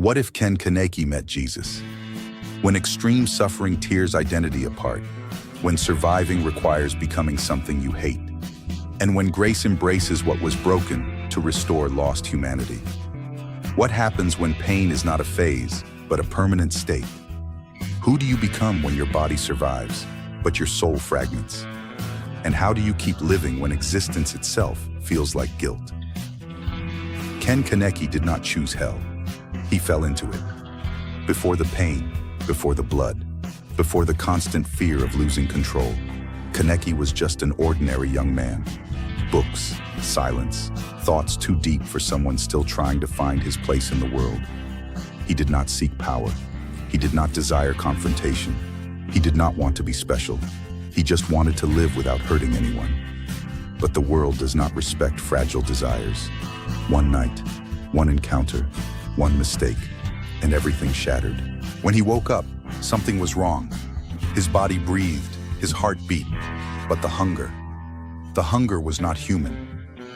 What if Ken Kaneki met Jesus? When extreme suffering tears identity apart, when surviving requires becoming something you hate, and when grace embraces what was broken to restore lost humanity. What happens when pain is not a phase, but a permanent state? Who do you become when your body survives, but your soul fragments? And how do you keep living when existence itself feels like guilt? Ken Kaneki did not choose hell. He fell into it. Before the pain, before the blood, before the constant fear of losing control, Kaneki was just an ordinary young man. Books, silence, thoughts too deep for someone still trying to find his place in the world. He did not seek power. He did not desire confrontation. He did not want to be special. He just wanted to live without hurting anyone. But the world does not respect fragile desires. One night, one encounter, one mistake, and everything shattered. When he woke up, something was wrong. His body breathed, his heart beat, but the hunger was not human.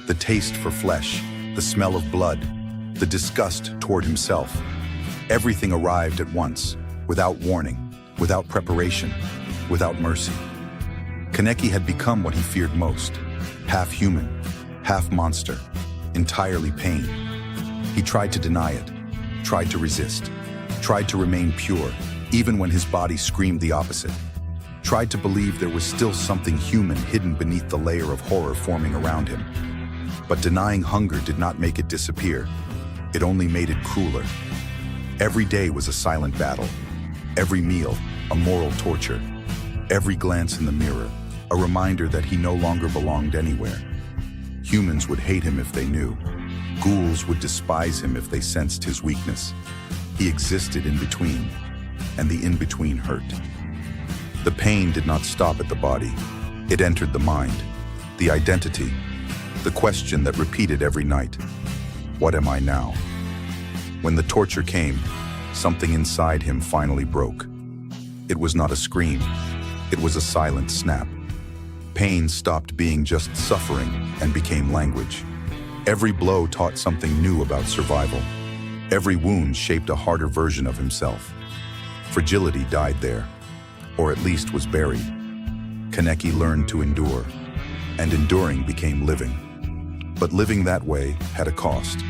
The taste for flesh, the smell of blood, the disgust toward himself. Everything arrived at once, without warning, without preparation, without mercy. Kaneki had become what he feared most, half human, half monster, entirely pain. He tried to deny it, tried to resist, tried to remain pure, even when his body screamed the opposite. Tried to believe there was still something human hidden beneath the layer of horror forming around him. But denying hunger did not make it disappear. It only made it crueler. Every day was a silent battle. Every meal, a moral torture. Every glance in the mirror, a reminder that he no longer belonged anywhere. Humans would hate him if they knew. Ghouls would despise him if they sensed his weakness. He existed in between, and the in-between hurt. The pain did not stop at the body. It entered the mind, the identity, the question that repeated every night. What am I now? When the torture came, something inside him finally broke. It was not a scream. It was a silent snap. Pain stopped being just suffering and became language. Every blow taught something new about survival. Every wound shaped a harder version of himself. Fragility died there, or at least was buried. Kaneki learned to endure, and enduring became living. But living that way had a cost.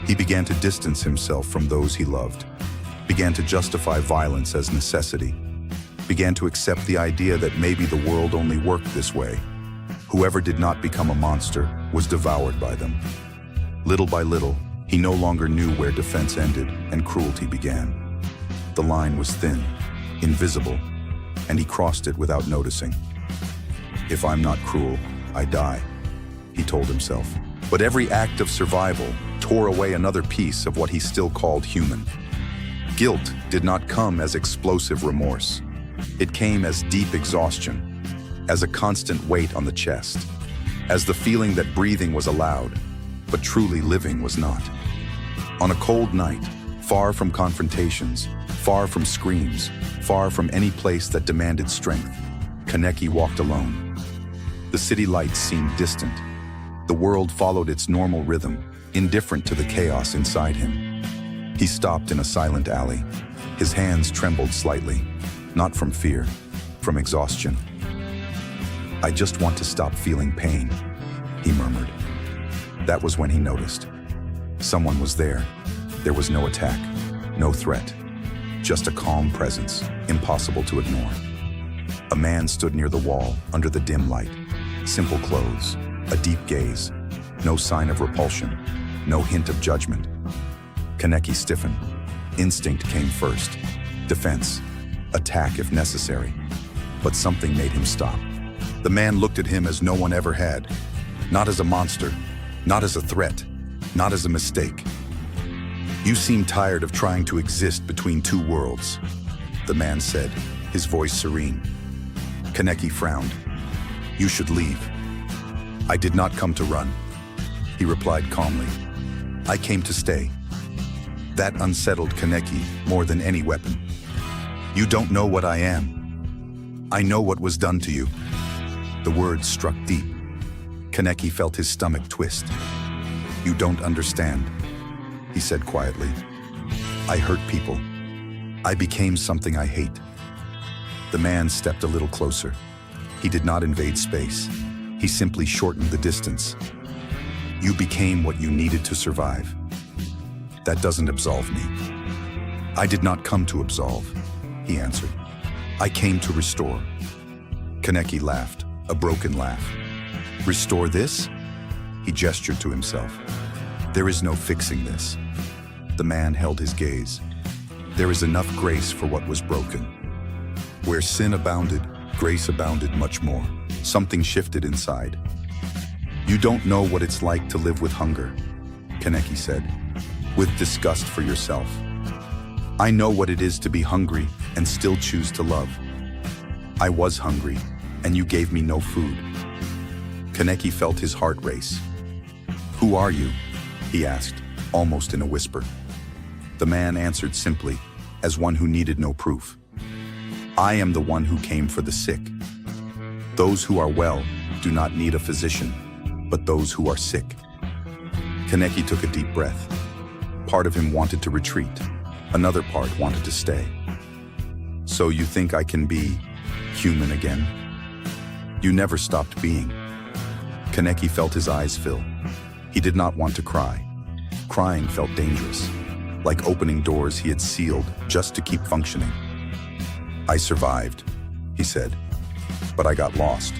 He began to distance himself from those he loved, began to justify violence as necessity, began to accept the idea that maybe the world only worked this way. Whoever did not become a monster was devoured by them. Little by little, he no longer knew where defense ended and cruelty began. The line was thin, invisible, and he crossed it without noticing. If I'm not cruel, I die, he told himself. But every act of survival tore away another piece of what he still called human. Guilt did not come as explosive remorse. It came as deep exhaustion, as a constant weight on the chest, as the feeling that breathing was allowed, but truly living was not. On a cold night, far from confrontations, far from screams, far from any place that demanded strength, Kaneki walked alone. The city lights seemed distant. The world followed its normal rhythm, indifferent to the chaos inside him. He stopped in a silent alley. His hands trembled slightly, not from fear, from exhaustion. I just want to stop feeling pain, he murmured. That was when he noticed. Someone was there. There was no attack, no threat, just a calm presence, impossible to ignore. A man stood near the wall, under the dim light. Simple clothes, a deep gaze, no sign of repulsion, no hint of judgment. Kaneki stiffened. Instinct came first. Defense, attack if necessary. But something made him stop. The man looked at him as no one ever had. Not as a monster, not as a threat, not as a mistake. You seem tired of trying to exist between two worlds, the man said, his voice serene. Kaneki frowned. You should leave. I did not come to run, he replied calmly. I came to stay. That unsettled Kaneki more than any weapon. You don't know what I am. I know what was done to you. The words struck deep. Kaneki felt his stomach twist. You don't understand, he said quietly. I hurt people. I became something I hate. The man stepped a little closer. He did not invade space. He simply shortened the distance. You became what you needed to survive. That doesn't absolve me. I did not come to absolve, he answered. I came to restore. Kaneki laughed, a broken laugh. Restore this? He gestured to himself. There is no fixing this. The man held his gaze. There is enough grace for what was broken. Where sin abounded, grace abounded much more. Something shifted inside. You don't know what it's like to live with hunger, Kaneki said, with disgust for yourself. I know what it is to be hungry and still choose to love. I was hungry, and you gave me no food. Kaneki felt his heart race. Who are you? He asked, almost in a whisper. The man answered simply, as one who needed no proof. I am the one who came for the sick. Those who are well do not need a physician, but those who are sick. Kaneki took a deep breath. Part of him wanted to retreat. Another part wanted to stay. So you think I can be human again? You never stopped being. Kaneki felt his eyes fill. He did not want to cry. Crying felt dangerous, like opening doors he had sealed just to keep functioning. I survived, he said, but I got lost.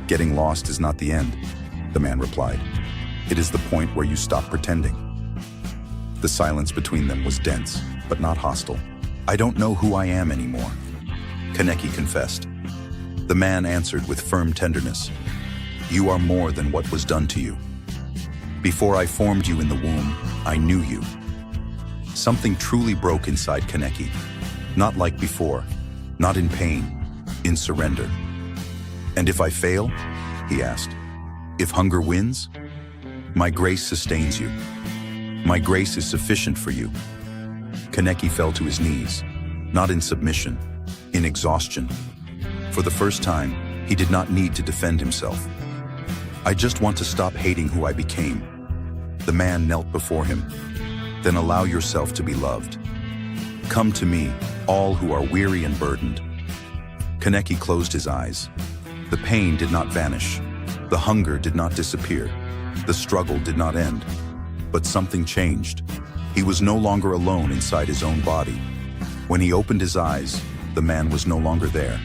Getting lost is not the end, the man replied. It is the point where you stop pretending. The silence between them was dense, but not hostile. I don't know who I am anymore, Kaneki confessed. The man answered with firm tenderness. You are more than what was done to you. Before I formed you in the womb, I knew you. Something truly broke inside Kaneki. Not like before, not in pain, in surrender. And if I fail? He asked. If hunger wins? My grace sustains you. My grace is sufficient for you. Kaneki fell to his knees, not in submission, in exhaustion. For the first time, he did not need to defend himself. I just want to stop hating who I became. The man knelt before him. Then allow yourself to be loved. Come to me, all who are weary and burdened. Kaneki closed his eyes. The pain did not vanish. The hunger did not disappear. The struggle did not end. But something changed. He was no longer alone inside his own body. When he opened his eyes, the man was no longer there.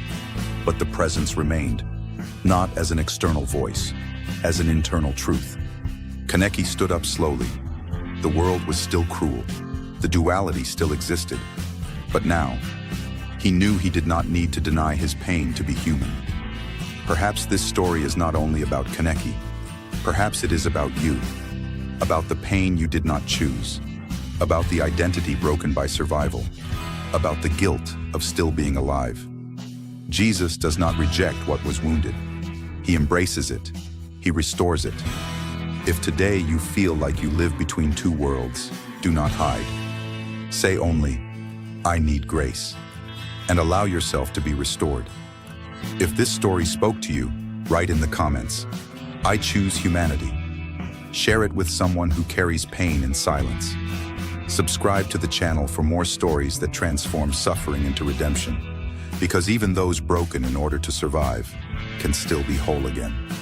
But the presence remained, not as an external voice, as an internal truth. Kaneki stood up slowly. The world was still cruel. The duality still existed. But now, he knew he did not need to deny his pain to be human. Perhaps this story is not only about Kaneki. Perhaps it is about you. About the pain you did not choose. About the identity broken by survival. About the guilt of still being alive. Jesus does not reject what was wounded. He embraces it. He restores it. If today you feel like you live between two worlds, do not hide. Say only, I need grace, and allow yourself to be restored. If this story spoke to you, write in the comments, I choose humanity. Share it with someone who carries pain in silence. Subscribe to the channel for more stories that transform suffering into redemption, because even those broken in order to survive can still be whole again.